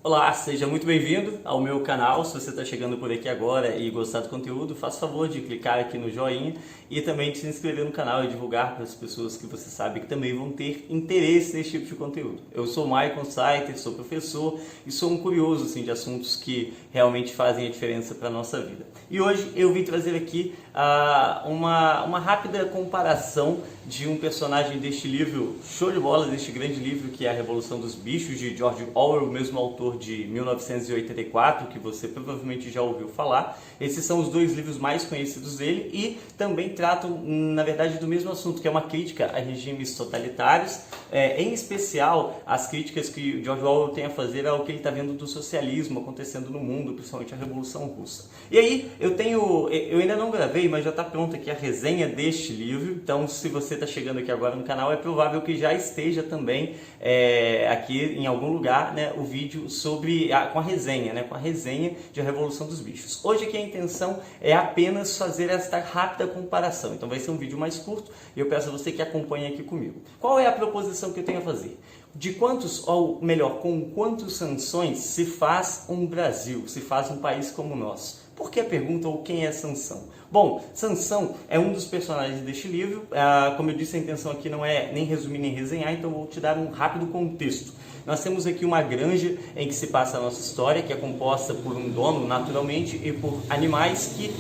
Olá, seja muito bem-vindo ao meu canal. Se você está chegando por aqui agora e gostar do conteúdo, faça favor de clicar aqui no joinha e também de se inscrever no canal e divulgar para as pessoas que você sabe que também vão ter interesse nesse tipo de conteúdo. Eu sou Maicon Saiter, sou professor e sou um curioso assim, de assuntos que realmente fazem a diferença para a nossa vida. E hoje eu vim trazer aqui uma rápida comparação de um personagem deste livro show de bola, deste grande livro que é A Revolução dos Bichos, de George Orwell, o mesmo autor de 1984, que você provavelmente já ouviu falar. Esses são os dois livros mais conhecidos dele e também tratam, na verdade, do mesmo assunto, que é uma crítica a regimes totalitários, em especial as críticas que George Orwell tem a fazer ao que ele está vendo do socialismo acontecendo no mundo, principalmente a Revolução Russa. E aí, eu ainda não gravei, mas já está pronta aqui a resenha deste livro, então se você está chegando aqui agora no canal, é provável que já esteja também aqui em algum lugar, né, o vídeo com a resenha, né, com a resenha de A Revolução dos Bichos. Hoje aqui a intenção é apenas fazer esta rápida comparação, então vai ser um vídeo mais curto e eu peço a você que acompanhe aqui comigo. Qual é a proposição que eu tenho a fazer? De quantos, ou melhor, com quantas sanções se faz um Brasil, se faz um país como o nosso? Por que a pergunta, ou quem é Sansão? Bom, Sansão é um dos personagens deste livro. Como eu disse, a intenção aqui não é nem resumir nem resenhar, então vou te dar um rápido contexto. Nós temos aqui uma granja em que se passa a nossa história, que é composta por um dono, naturalmente, e por animais que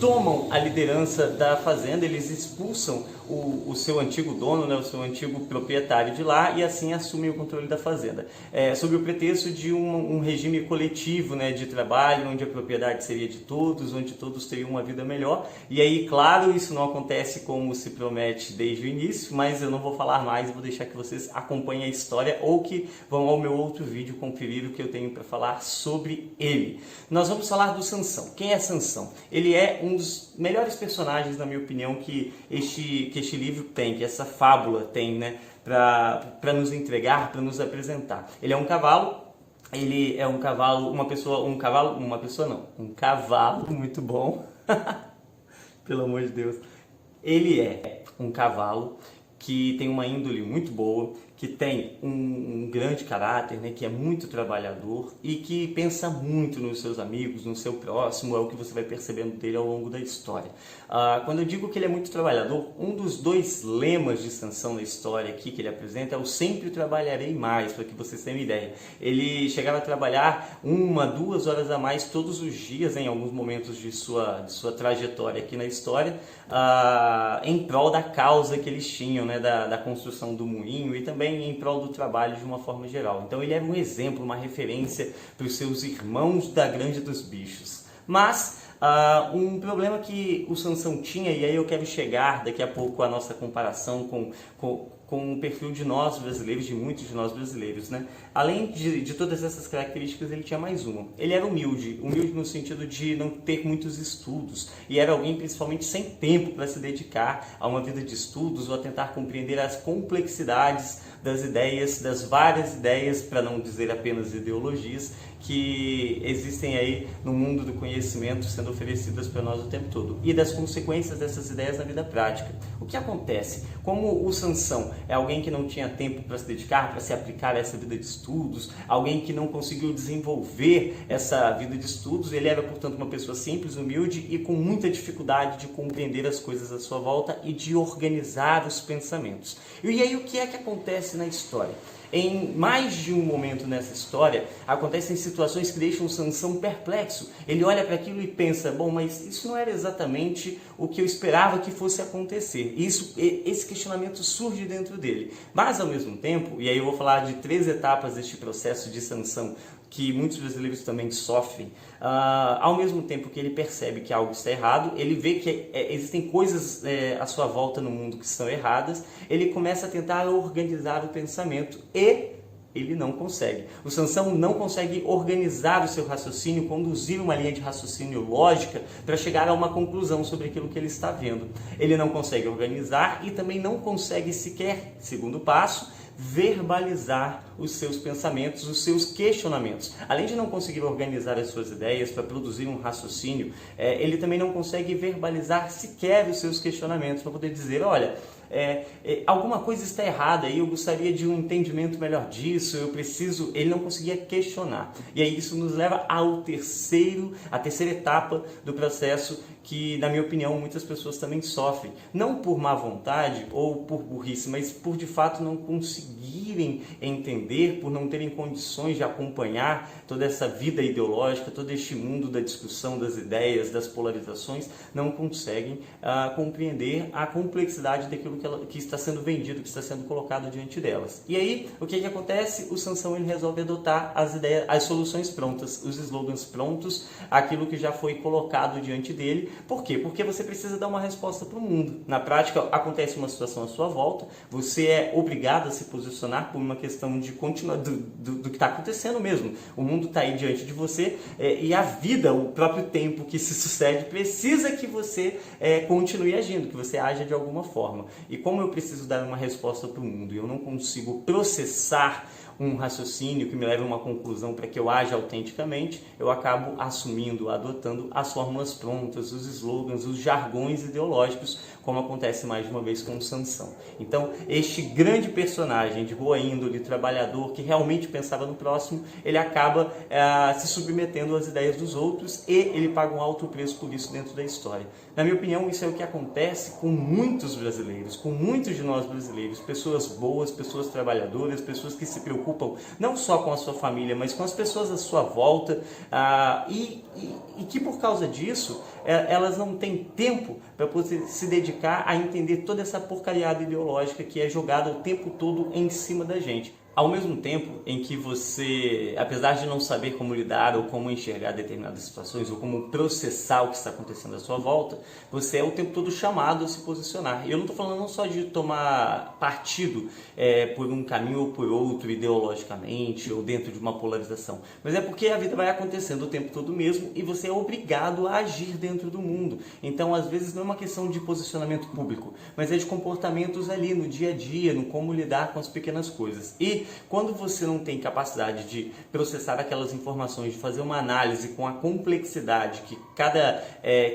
tomam a liderança da fazenda. Eles expulsam o seu antigo dono, né, o seu antigo proprietário de lá, e assim assumem o controle da fazenda, sob o pretexto de um regime coletivo, né, de trabalho, onde a propriedade seria de todos, onde todos teriam uma vida melhor. E aí, claro, isso não acontece como se promete desde o início, mas eu não vou falar mais, vou deixar que vocês acompanhem a história ou que vão ao meu outro vídeo conferir o que eu tenho para falar sobre ele. Nós vamos falar do Sansão. Quem é Sansão? Ele é um dos melhores personagens, na minha opinião, que este livro tem, que essa fábula tem, né, para nos entregar, para nos apresentar. Ele é um cavalo, um cavalo muito bom, pelo amor de Deus. Ele é um cavalo que tem uma índole muito boa, que tem um grande caráter, né, que é muito trabalhador e que pensa muito nos seus amigos, no seu próximo, é o que você vai percebendo dele ao longo da história. Quando eu digo que ele é muito trabalhador, um dos dois lemas de Sansão na história aqui que ele apresenta é o sempre trabalharei mais, para que vocês tenham uma ideia. Ele chegava a trabalhar 1-2 horas a mais todos os dias, em alguns momentos de sua trajetória aqui na história, em prol da causa que eles tinham, né, da construção do moinho e também em prol do trabalho de uma forma geral. Então ele era um exemplo, uma referência para os seus irmãos da Granja dos Bichos. Mas um problema que o Sansão tinha, e aí eu quero chegar daqui a pouco à nossa comparação com o perfil de nós brasileiros, de muitos de nós brasileiros, né? Além de todas essas características, ele tinha mais uma. Ele era humilde no sentido de não ter muitos estudos, e era alguém principalmente sem tempo para se dedicar a uma vida de estudos ou a tentar compreender as complexidades das ideias, das várias ideias, para não dizer apenas ideologias, que existem aí no mundo do conhecimento sendo oferecidas para nós o tempo todo, e das consequências dessas ideias na vida prática. O que acontece? Como o Sansão é alguém que não tinha tempo para se dedicar, para se aplicar a essa vida de estudos, alguém que não conseguiu desenvolver essa vida de estudos, ele era, portanto, uma pessoa simples, humilde e com muita dificuldade de compreender as coisas à sua volta e de organizar os pensamentos. E aí o que é que acontece na história? Em mais de um momento nessa história, acontecem situações que deixam o Sansão perplexo. Ele olha para aquilo e pensa, bom, mas isso não era exatamente o que eu esperava que fosse acontecer. Esse questionamento surge dentro dele. Mas, ao mesmo tempo, e aí eu vou falar de 3 etapas deste processo de Sansão, que muitos brasileiros também sofrem, ao mesmo tempo que ele percebe que algo está errado, ele vê que existem coisas à sua volta no mundo que estão erradas, ele começa a tentar organizar o pensamento e ele não consegue. O Sansão não consegue organizar o seu raciocínio, conduzir uma linha de raciocínio lógica para chegar a uma conclusão sobre aquilo que ele está vendo. Ele não consegue organizar e também não consegue sequer, segundo passo, verbalizar os seus pensamentos, os seus questionamentos. Além de não conseguir organizar as suas ideias para produzir um raciocínio, ele também não consegue verbalizar sequer os seus questionamentos para poder dizer, olha, alguma coisa está errada e eu gostaria de um entendimento melhor disso, eu preciso... Ele não conseguia questionar. E aí isso nos leva à terceira etapa do processo que, na minha opinião, muitas pessoas também sofrem. Não por má vontade ou por burrice, mas por de fato não conseguirem entender, por não terem condições de acompanhar toda essa vida ideológica, todo este mundo da discussão, das ideias, das polarizações, não conseguem compreender a complexidade daquilo que está sendo vendido, que está sendo colocado diante delas. E aí, o que acontece? O Sansão ele resolve adotar as soluções prontas, os slogans prontos, aquilo que já foi colocado diante dele. Por quê? Porque você precisa dar uma resposta para o mundo. Na prática, acontece uma situação à sua volta, você é obrigado a se posicionar por uma questão de continuar do que está acontecendo mesmo. O mundo está aí diante de você e a vida, o próprio tempo que se sucede, precisa que você continue agindo, que você haja de alguma forma. E como eu preciso dar uma resposta para o mundo e eu não consigo processar um raciocínio que me leve a uma conclusão para que eu haja autenticamente, eu acabo assumindo, adotando as fórmulas prontas, os slogans, os jargões ideológicos, como acontece mais de uma vez com o Sansão. Então, este grande personagem de boa índole, trabalhador, que realmente pensava no próximo, ele acaba se submetendo às ideias dos outros e ele paga um alto preço por isso dentro da história. Na minha opinião, isso é o que acontece com muitos brasileiros, com muitos de nós brasileiros, pessoas boas, pessoas trabalhadoras, pessoas que se preocupam não só com a sua família, mas com as pessoas à sua volta, e que por causa disso, elas não têm tempo para poder se dedicar a entender toda essa porcariada ideológica que é jogada o tempo todo em cima da gente. Ao mesmo tempo em que você, apesar de não saber como lidar ou como enxergar determinadas situações ou como processar o que está acontecendo à sua volta, você é o tempo todo chamado a se posicionar. E eu não estou falando não só de tomar partido por um caminho ou por outro ideologicamente ou dentro de uma polarização, mas é porque a vida vai acontecendo o tempo todo mesmo e você é obrigado a agir dentro do mundo. Então, às vezes, não é uma questão de posicionamento público, mas é de comportamentos ali no dia a dia, no como lidar com as pequenas coisas. E quando você não tem capacidade de processar aquelas informações, de fazer uma análise com a complexidade que cada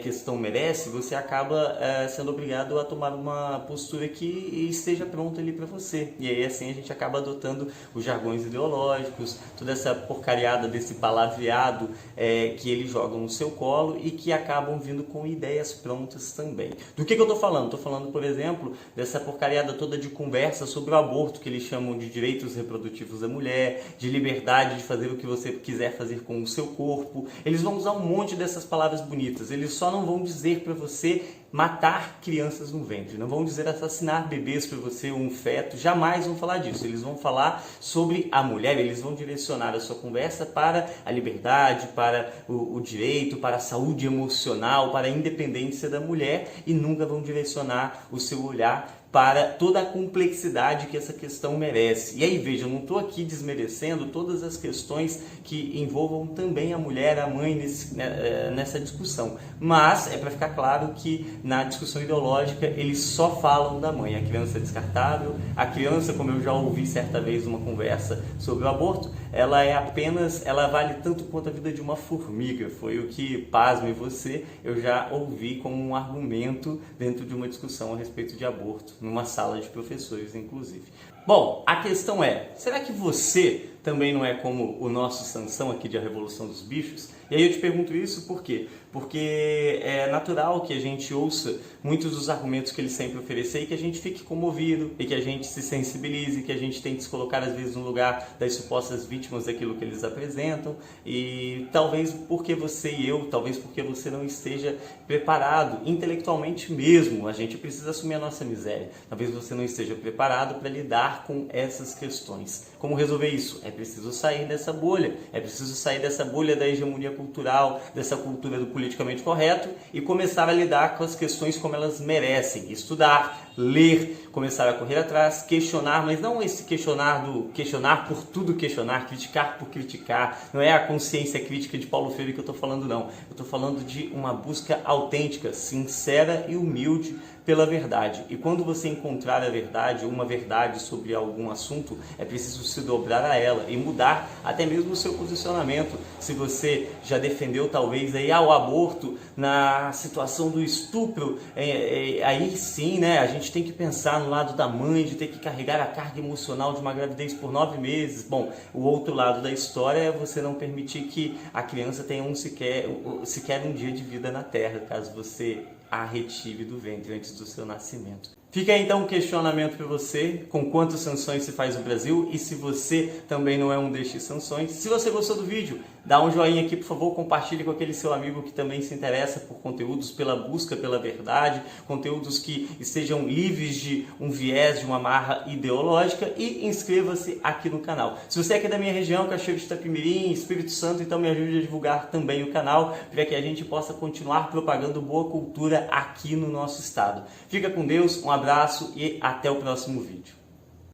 questão merece, você acaba sendo obrigado a tomar uma postura que esteja pronta ali para você. E aí assim a gente acaba adotando os jargões ideológicos, toda essa porcariada desse palavreado que eles jogam no seu colo e que acabam vindo com ideias prontas também. Do que eu estou falando? Estou falando, por exemplo, dessa porcariada toda de conversa sobre o aborto, que eles chamam de direitos reprodutivos da mulher, de liberdade de fazer o que você quiser fazer com o seu corpo. Eles vão usar um monte dessas palavras bonitas, eles só não vão dizer para você matar crianças no ventre, não vão dizer assassinar bebês para você, um feto, jamais vão falar disso. Eles vão falar sobre a mulher, eles vão direcionar a sua conversa para a liberdade, para o direito, para a saúde emocional, para a independência da mulher e nunca vão direcionar o seu olhar para toda a complexidade que essa questão merece. E aí, veja, eu não estou aqui desmerecendo todas as questões que envolvam também a mulher, a mãe nessa discussão. Mas é para ficar claro que na discussão ideológica eles só falam da mãe. A criança é descartável, a criança, como eu já ouvi certa vez numa conversa sobre o aborto, ela vale tanto quanto a vida de uma formiga. Foi o que, pasme você, eu já ouvi como um argumento dentro de uma discussão a respeito de aborto, numa sala de professores, inclusive. Bom, a questão é, será que você também não é como o nosso Sansão aqui de A Revolução dos Bichos? E aí eu te pergunto isso por quê? Porque é natural que a gente ouça muitos dos argumentos que ele sempre ofereceu e que a gente fique comovido e que a gente se sensibilize, que a gente tente se colocar às vezes no lugar das supostas vítimas daquilo que eles apresentam, e talvez porque você e eu, talvez porque você não esteja preparado intelectualmente mesmo, a gente precisa assumir a nossa miséria, talvez você não esteja preparado para lidar com essas questões. Como resolver isso? É preciso sair dessa bolha, da hegemonia cultural, dessa cultura do politicamente correto e começar a lidar com as questões como elas merecem, estudar, ler, começar a correr atrás, questionar, mas não esse questionar por tudo questionar, criticar por criticar, não é a consciência crítica de Paulo Freire que eu estou falando não, eu estou falando de uma busca autêntica, sincera e humilde pela verdade. E quando você encontrar a verdade, uma verdade sobre algum assunto, é preciso se dobrar a ela, fala e mudar até mesmo o seu posicionamento. Se você já defendeu talvez aí o aborto na situação do estupro, aí sim, né, a gente tem que pensar no lado da mãe, de ter que carregar a carga emocional de uma gravidez por 9 meses. Bom, o outro lado da história é você não permitir que a criança tenha sequer um dia de vida na Terra, caso você a retire do ventre antes do seu nascimento. Fica aí então um questionamento para você, com quantas sanções se faz no Brasil e se você também não é um destes sanções. Se você gostou do vídeo, dá um joinha aqui, por favor, compartilhe com aquele seu amigo que também se interessa por conteúdos, pela busca pela verdade, conteúdos que estejam livres de um viés, de uma amarra ideológica, e inscreva-se aqui no canal. Se você é aqui da minha região, Cachoeiro de Itapemirim, Espírito Santo, então me ajude a divulgar também o canal, para que a gente possa continuar propagando boa cultura aqui no nosso estado. Fica com Deus, um abraço e até o próximo vídeo.